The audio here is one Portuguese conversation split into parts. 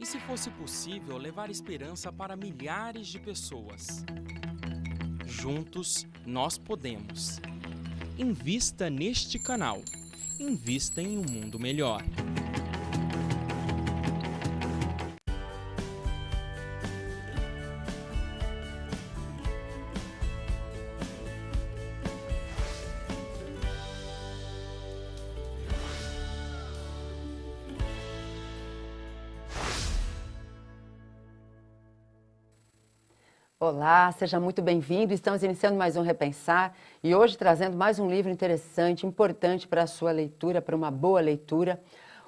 E se fosse possível levar esperança para milhares de pessoas? Juntos, nós podemos. Invista neste canal. Invista em um mundo melhor. Olá, seja muito bem-vindo. Estamos iniciando mais um Repensar e hoje trazendo mais um livro interessante, importante para a sua leitura, para uma boa leitura.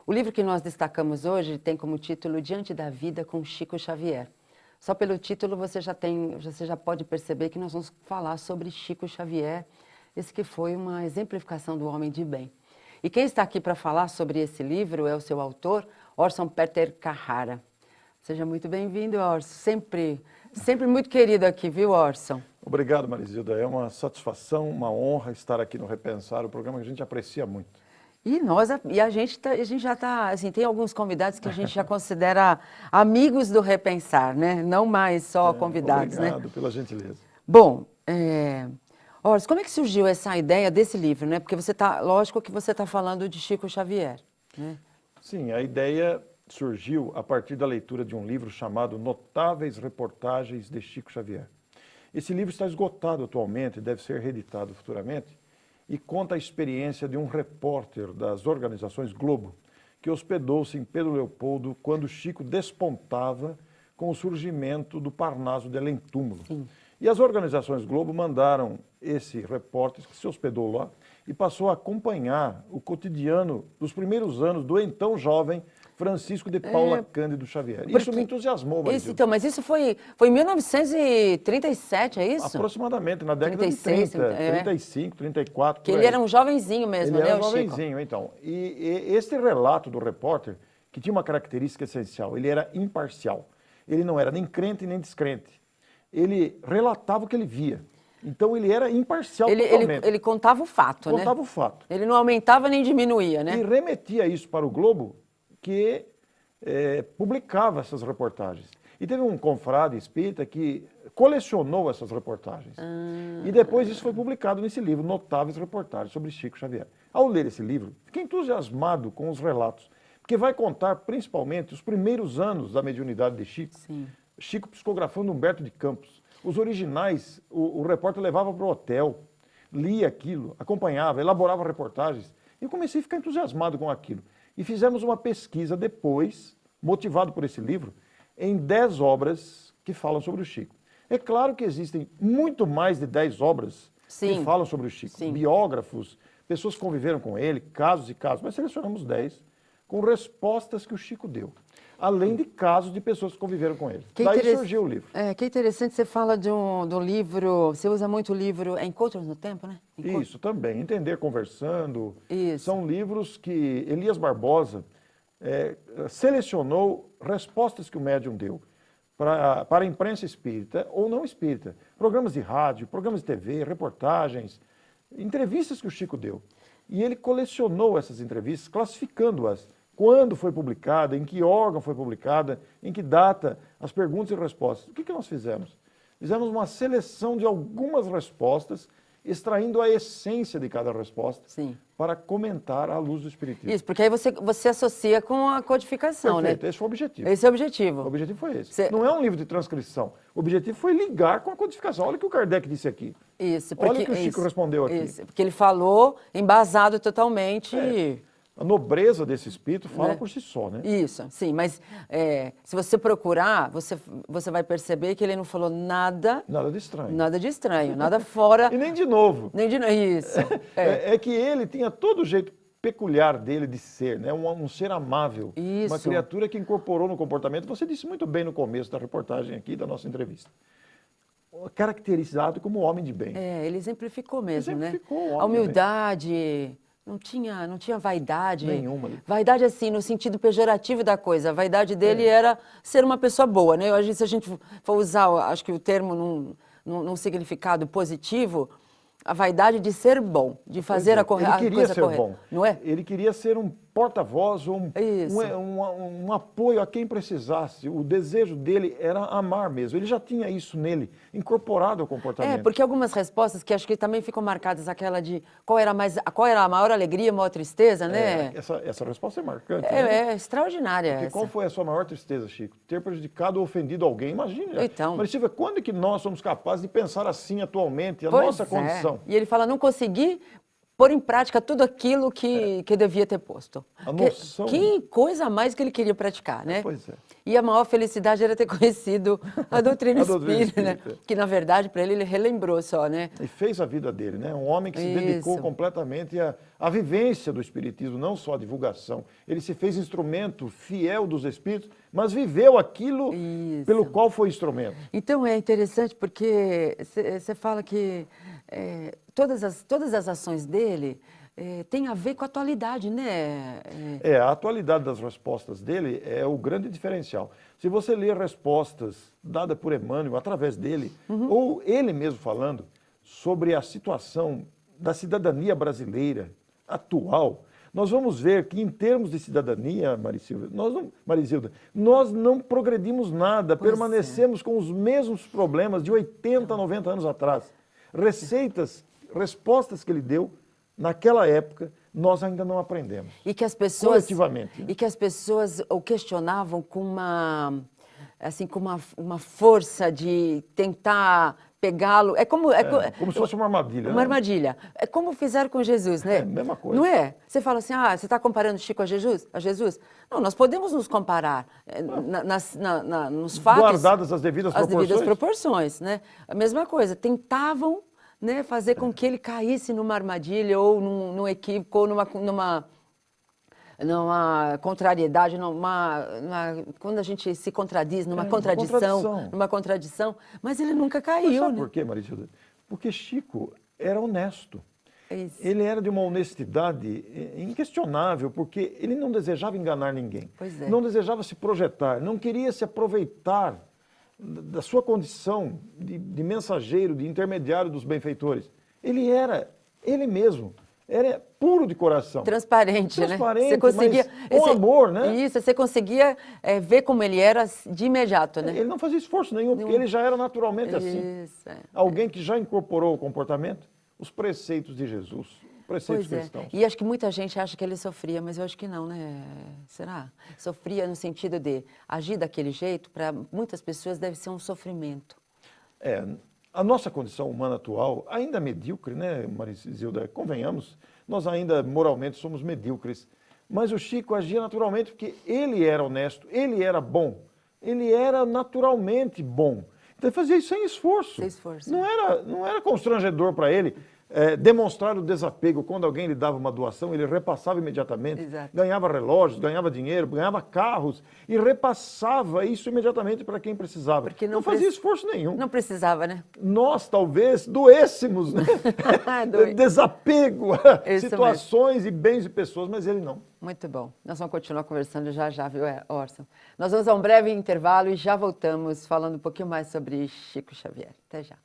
O livro que nós destacamos hoje tem como título Diante da Vida com Chico Xavier. Só pelo título você já pode perceber que nós vamos falar sobre Chico Xavier, esse que foi uma exemplificação do homem de bem. E quem está aqui para falar sobre esse livro é o seu autor, Orson Peter Carrara. Seja muito bem-vindo, Orson. Sempre muito querido aqui, viu, Orson? Obrigado, Marizilda. É uma satisfação, uma honra estar aqui no Repensar, o programa que a gente aprecia muito. E a gente já está, assim, tem alguns convidados que a gente já considera amigos do Repensar, né? Não mais só convidados, né? Obrigado pela gentileza. Bom, Orson, como é que surgiu essa ideia desse livro, né? Porque lógico que você está falando de Chico Xavier, né? Sim, a ideia surgiu a partir da leitura de um livro chamado Notáveis Reportagens de Chico Xavier. Esse livro está esgotado atualmente, deve ser reeditado futuramente, e conta a experiência de um repórter das organizações Globo, que hospedou-se em Pedro Leopoldo quando Chico despontava com o surgimento do Parnaso de Além-Túmulo. E as organizações Globo mandaram esse repórter, que se hospedou lá, e passou a acompanhar o cotidiano dos primeiros anos do então jovem Francisco de Paula Cândido Xavier. Isso me entusiasmou, Marizilda. Então, mas isso foi em 1937, é isso? Aproximadamente, na década 36, de 30, 35, 34. Que ele era um jovenzinho mesmo, ele né, era um o Chico? jovenzinho, então. E este relato do repórter, que tinha uma característica essencial, ele era imparcial. Ele não era nem crente nem descrente. Ele relatava o que ele via. Então ele era imparcial totalmente. Ele contava o fato, né? Contava o fato. Ele não aumentava nem diminuía, né? E remetia isso para o Globo, que publicava essas reportagens. E teve um confrade espírita que colecionou essas reportagens. E depois isso foi publicado nesse livro, Notáveis Reportagens, sobre Chico Xavier. Ao ler esse livro, fiquei entusiasmado com os relatos, porque vai contar principalmente os primeiros anos da mediunidade de Chico. Sim. Chico psicografando Humberto de Campos. Os originais, o repórter levava para o hotel, lia aquilo, acompanhava, elaborava reportagens. E eu comecei a ficar entusiasmado com aquilo. E fizemos uma pesquisa depois, motivado por esse livro, em 10 obras que falam sobre o Chico. É claro que existem muito mais de 10 obras que falam sobre o Chico. Sim. Biógrafos, pessoas que conviveram com ele, casos e casos. Mas selecionamos 10 com respostas que o Chico deu. Além de casos de pessoas que conviveram com ele. Daí surgiu o livro. Que interessante, você fala do livro, você usa muito o livro Encontros no Tempo, né? Isso, também. Entender Conversando. Isso. São livros que Elias Barbosa selecionou respostas que o médium deu para a imprensa espírita ou não espírita. Programas de rádio, programas de TV, reportagens, entrevistas que o Chico deu. E ele colecionou essas entrevistas, classificando-as. Quando foi publicada, em que órgão foi publicada, em que data, as perguntas e respostas. O que nós fizemos? Fizemos uma seleção de algumas respostas, extraindo a essência de cada resposta, para comentar à luz do Espiritismo. Isso, porque aí você associa com a codificação, Perfeito, né? esse foi o objetivo. Esse é o objetivo. O objetivo foi esse. Não é um livro de transcrição. O objetivo foi ligar com a codificação. Olha o que o Kardec disse aqui. Isso, olha o que o Chico respondeu aqui. Isso, porque ele falou embasado totalmente... A nobreza desse espírito fala por si só, né? Isso, sim, mas se você procurar, você vai perceber que ele não falou nada... Nada de estranho. Nada de estranho, nada fora... E nem de novo. Isso. É que ele tinha todo o jeito peculiar dele de ser, né? Um ser amável. Isso. Uma criatura que incorporou no comportamento. Você disse muito bem no começo da reportagem aqui, da nossa entrevista. Caracterizado como homem de bem. Ele exemplificou mesmo, ele exemplificou o homem a humildade... Não tinha vaidade. Nenhuma. Vaidade, assim, no sentido pejorativo da coisa. A vaidade dele era ser uma pessoa boa, né? Hoje, se a gente for usar, acho que o termo num significado positivo, a vaidade de ser bom, de fazer a coisa correta. Bom. Não é? Ele queria ser um porta-voz, Isso. um apoio a quem precisasse. O desejo dele era amar mesmo. Ele já tinha isso nele, incorporado ao comportamento. Porque algumas respostas que acho que também ficam marcadas, aquela de qual era a maior alegria, a maior tristeza, né? Essa resposta é marcante. É extraordinária Porque essa. qual foi a sua maior tristeza, Chico? Ter prejudicado ou ofendido alguém? Imagina. Então. Mas, Silvia, quando é que nós somos capazes de pensar assim atualmente, a Pois nossa condição? E ele fala, não consegui pôr em prática tudo aquilo que devia ter posto. A noção. Que coisa a mais que ele queria praticar, né? Pois é. E a maior felicidade era ter conhecido a doutrina espírita, né? Que, na verdade, para ele relembrou só, né? E fez a vida dele, né? Um homem que se dedicou completamente à vivência do espiritismo, não só à divulgação. Ele se fez instrumento fiel dos espíritos, mas viveu aquilo pelo qual foi instrumento. Então é interessante porque você fala que todas as ações dele têm a ver com a atualidade, né? A atualidade das respostas dele é o grande diferencial. Se você ler respostas dadas por Emmanuel através dele, ou ele mesmo falando sobre a situação da cidadania brasileira atual, nós vamos ver que, em termos de cidadania, Marizilda, nós não progredimos nada, permanecemos com os mesmos problemas de 80, 90 anos atrás. Respostas que ele deu naquela época, nós ainda não aprendemos. E que as pessoas, coletivamente, né? E que as pessoas o questionavam com uma força de tentar pegá-lo. Como se fosse uma armadilha. Uma armadilha. É como fizeram com Jesus, né? Mesma coisa. Não é? Você fala assim, você está comparando Chico a Jesus? Não, nós podemos nos comparar nos fatos. Guardadas as devidas proporções. As devidas proporções, né? A mesma coisa. Tentavam, né, fazer com que ele caísse numa armadilha ou num equívoco ou numa contrariedade, quando a gente se contradiz, numa contradição, mas ele nunca caiu. Mas sabe né? por quê, Marizilda? Porque Chico era honesto. É isso. Ele era de uma honestidade inquestionável, porque ele não desejava enganar ninguém. Pois é. Não desejava se projetar, não queria se aproveitar da sua condição de mensageiro, de intermediário dos benfeitores. Ele era ele mesmo. Era puro de coração. Transparente, né? Você conseguia, mas com amor, né? Isso, você conseguia ver como ele era de imediato, né? Ele não fazia esforço nenhum, porque ele já era naturalmente assim. Alguém que já incorporou o comportamento, os preceitos de Jesus, preceitos cristãos. E acho que muita gente acha que ele sofria, mas eu acho que não, né? Será? Sofria no sentido de agir daquele jeito, para muitas pessoas deve ser um sofrimento. A nossa condição humana atual, ainda medíocre, né, Marizilda? Convenhamos, nós ainda moralmente somos medíocres. Mas o Chico agia naturalmente porque ele era honesto, ele era bom, ele era naturalmente bom. Então ele fazia isso sem esforço. Sem esforço. Não era constrangedor para ele demonstrar o desapego. Quando alguém lhe dava uma doação, ele repassava imediatamente. Exato. Ganhava relógios, ganhava dinheiro, ganhava carros e repassava isso imediatamente para quem precisava. Porque não fazia esforço nenhum. Não precisava, né? Nós talvez doêssemos, né? Desapego a situações e bens e pessoas, mas ele não. Muito bom. Nós vamos continuar conversando já, viu, Orson? Nós vamos a um breve intervalo e já voltamos falando um pouquinho mais sobre Chico Xavier. Até já.